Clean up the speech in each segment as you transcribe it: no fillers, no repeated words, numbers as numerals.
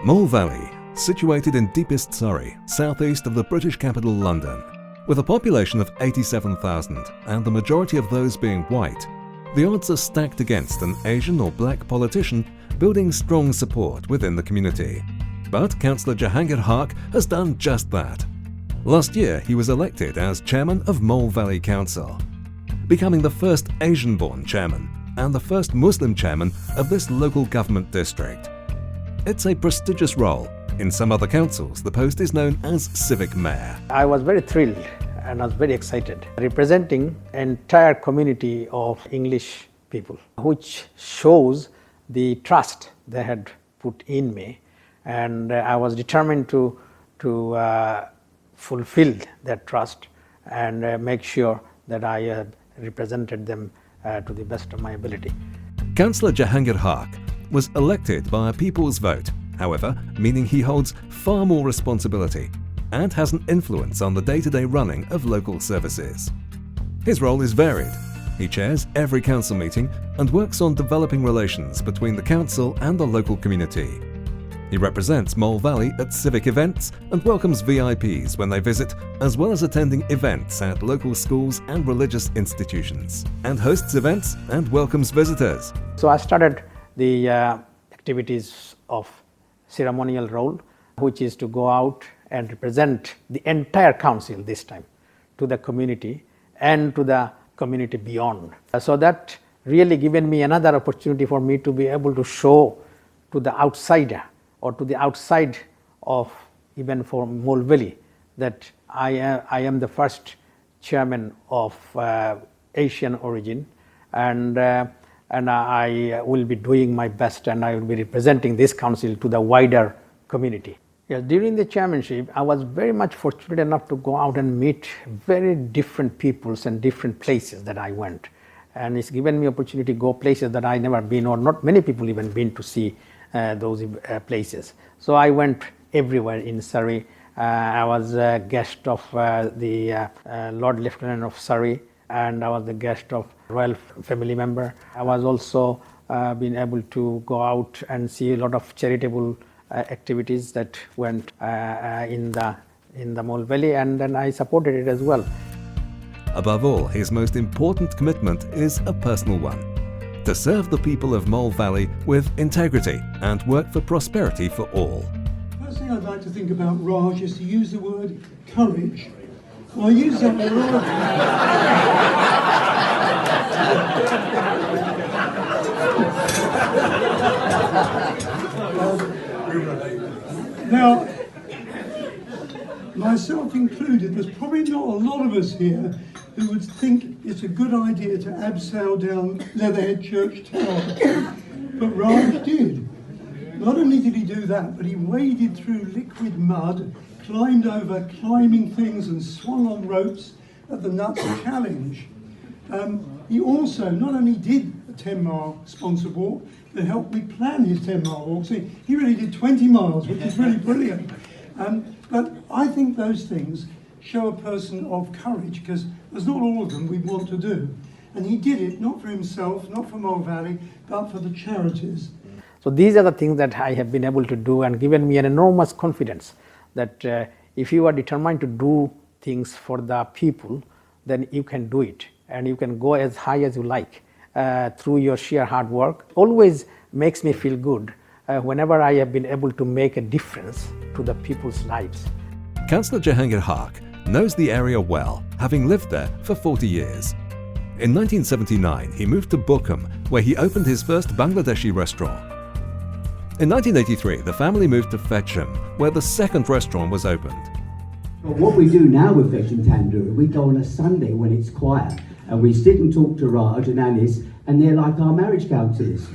Mole Valley, situated in deepest Surrey, southeast of the British capital London. With a population of 87,000 and the majority of those being white, the odds are stacked against an Asian or black politician building strong support within the community. But Cllr Jehangir Haque has done just that. Last year, he was elected as chairman of Mole Valley Council, becoming the first Asian-born chairman and the first Muslim chairman of this local government district. It's a prestigious role. In some other councils, the post is known as civic mayor. I was very thrilled and I was very excited, representing an entire community of English people, which shows the trust they had put in me, and I was determined to fulfill that trust and make sure that I represented them to the best of my ability. Cllr Jehangir Haque was elected by a people's vote, however, meaning he holds far more responsibility and has an influence on the day-to-day running of local services. His role is varied. He chairs every council meeting and works on developing relations between the council and the local community. He represents Mole Valley at civic events and welcomes VIPs when they visit, as well as attending events at local schools and religious institutions, and hosts events and welcomes visitors. So I started the activities of ceremonial role, which is to go out and represent the entire council this time to the community and to the community beyond. So that really given me another opportunity for me to be able to show to the outsider or to the outside of even for Mole Valley that I am the first chairman of Asian origin, and I will be doing my best, and I will be representing this council to the wider community. Yes, during the chairmanship, I was very much fortunate enough to go out and meet very different peoples and different places that I went. And it's given me opportunity to go places that I never been, or not many people even been to see those places. So I went everywhere in Surrey. I was a guest of the Lord Lieutenant of Surrey, and I was the guest of royal family member. I was also been able to go out and see a lot of charitable activities that went in the Mole Valley, and then I supported it as well. Above all, his most important commitment is a personal one: to serve the people of Mole Valley with integrity and work for prosperity for all. First thing I'd like to think about Raj is to use the word courage. I use that word. Now, myself included, there's probably not a lot of us here who would think it's a good idea to abseil down Leatherhead Church Tower. But Raj did. Not only did he do that, but he waded through liquid mud, climbed over climbing things and swung on ropes at the Nuts Challenge. He also not only did a 10-mile sponsored walk, but helped me plan his 10-mile walk. So he really did 20 miles, which is really brilliant. But I think those things show a person of courage, because there's not all of them we want to do. And he did it not for himself, not for Mole Valley, but for the charities. So these are the things that I have been able to do, and given me an enormous confidence that if you are determined to do things for the people, then you can do it, and you can go as high as you like through your sheer hard work. Always makes me feel good whenever I have been able to make a difference to the people's lives. Cllr Jehangir Haque knows the area well, having lived there for 40 years. In 1979, he moved to Buckham, where he opened his first Bangladeshi restaurant. In 1983, the family moved to Fetcham, where the second restaurant was opened. Well, what we do now with Fetcham Tandoori, we go on a Sunday when it's quiet, and we sit and talk to Raj and Alice, and they're like our marriage counsellors.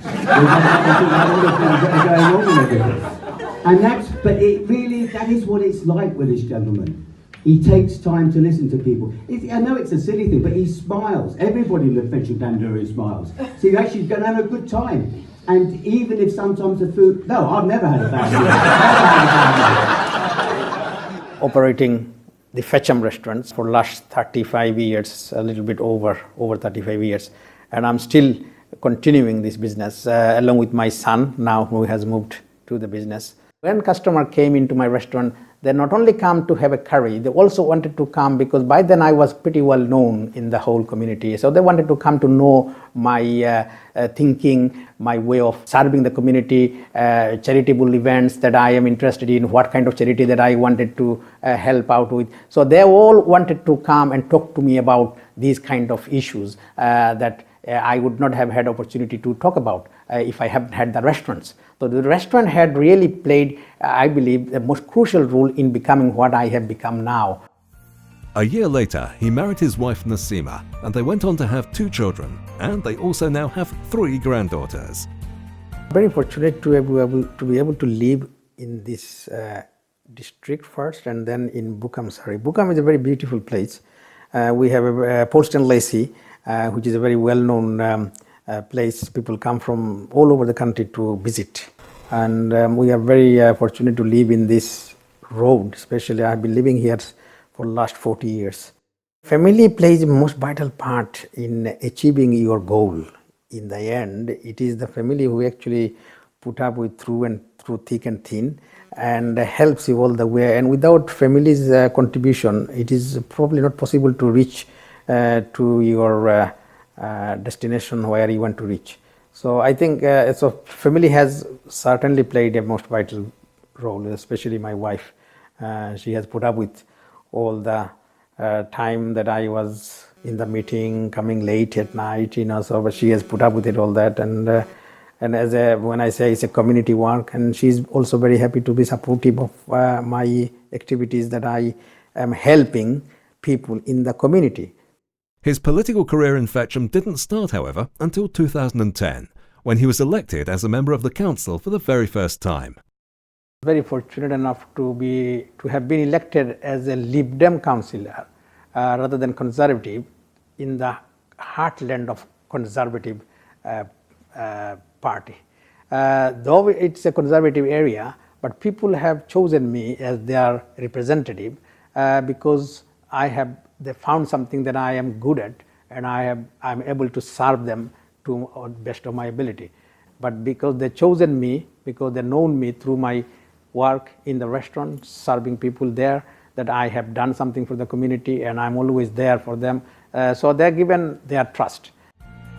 That is what it's like with this gentleman. He takes time to listen to people. I know it's a silly thing, but he smiles. Everybody in the Fetcham Tandoori smiles. So you're actually going to have a good time. And even if sometimes the food... No, I've never had a bad meal. Operating the Fetcham restaurants for last 35 years, a little bit over 35 years. And I'm still continuing this business along with my son now, who has moved to the business. When customer came into my restaurant, they not only come to have a curry, they also wanted to come because by then I was pretty well known in the whole community. So they wanted to come to know my thinking, my way of serving the community, charitable events that I am interested in, what kind of charity that I wanted to help out with. So they all wanted to come and talk to me about these kind of issues that I would not have had opportunity to talk about if I hadn't had the restaurants. So the restaurant had really played, I believe, the most crucial role in becoming what I have become now. A year later, he married his wife Nasima, and they went on to have 2 children, and they also now have 3 granddaughters. Very fortunate to be able to live in this district first, and then in Buckham, Surrey. Buckham is a very beautiful place. We have a Poleston Lacey, which is a very well-known place. People come from all over the country to visit, and we are very fortunate to live in this road. Especially, I have been living here for the last 40 years. Family plays a most vital part in achieving your goal. In the end, it is the family who actually put up with through thick and thin, and helps you all the way. And without family's contribution, it is probably not possible to reach to your destination where you want to reach. So I think so family has certainly played a most vital role, especially my wife. She has put up with all the time that I was in the meeting, coming late at night, so but she has put up with it, all that. And as when I say it's a community work, and she's also very happy to be supportive of my activities, that I am helping people in the community. His political career in Fetcham didn't start, however, until 2010, when he was elected as a member of the council for the very first time. Very fortunate enough to have been elected as a Lib Dem councillor rather than Conservative in the heartland of Conservative party. Though it's a Conservative area, but people have chosen me as their representative because they found something that I am good at, and I'm able to serve them to the best of my ability. But because they chosen me, because they known me through my work in the restaurant, serving people there, that I have done something for the community and I'm always there for them. So they're given their trust.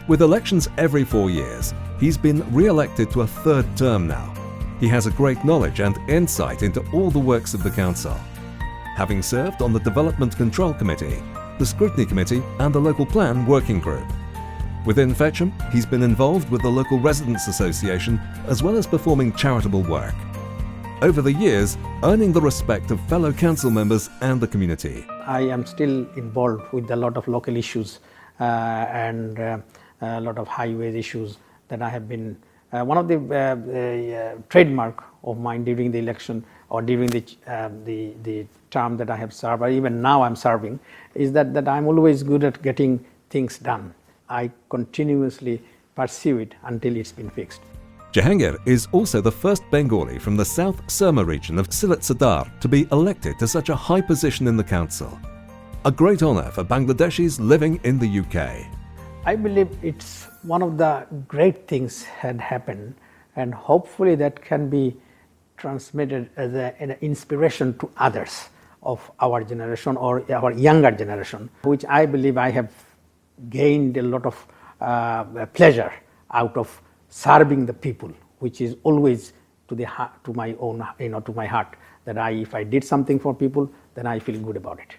With elections every 4 years, he's been re-elected to a 3rd term now. He has a great knowledge and insight into all the works of the council, having served on the Development Control Committee, the Scrutiny Committee and the Local Plan Working Group. Within Fetcham, he's been involved with the local Residents Association as well as performing charitable work. Over the years, earning the respect of fellow council members and the community. I am still involved with a lot of local issues and a lot of highways issues that I have been. One of the trademark of mine during the election or during the term that I have served, or even now I'm serving, is that I'm always good at getting things done. I continuously pursue it until it's been fixed. Jehangir is also the first Bengali from the South Surma region of Silat Sadar to be elected to such a high position in the council. A great honour for Bangladeshis living in the UK. I believe it's one of the great things had happened, and hopefully that can be transmitted as an inspiration to others of our generation or our younger generation, which I believe I have gained a lot of pleasure out of serving the people, which is always to my own, to my heart, that if I did something for people, then I feel good about it.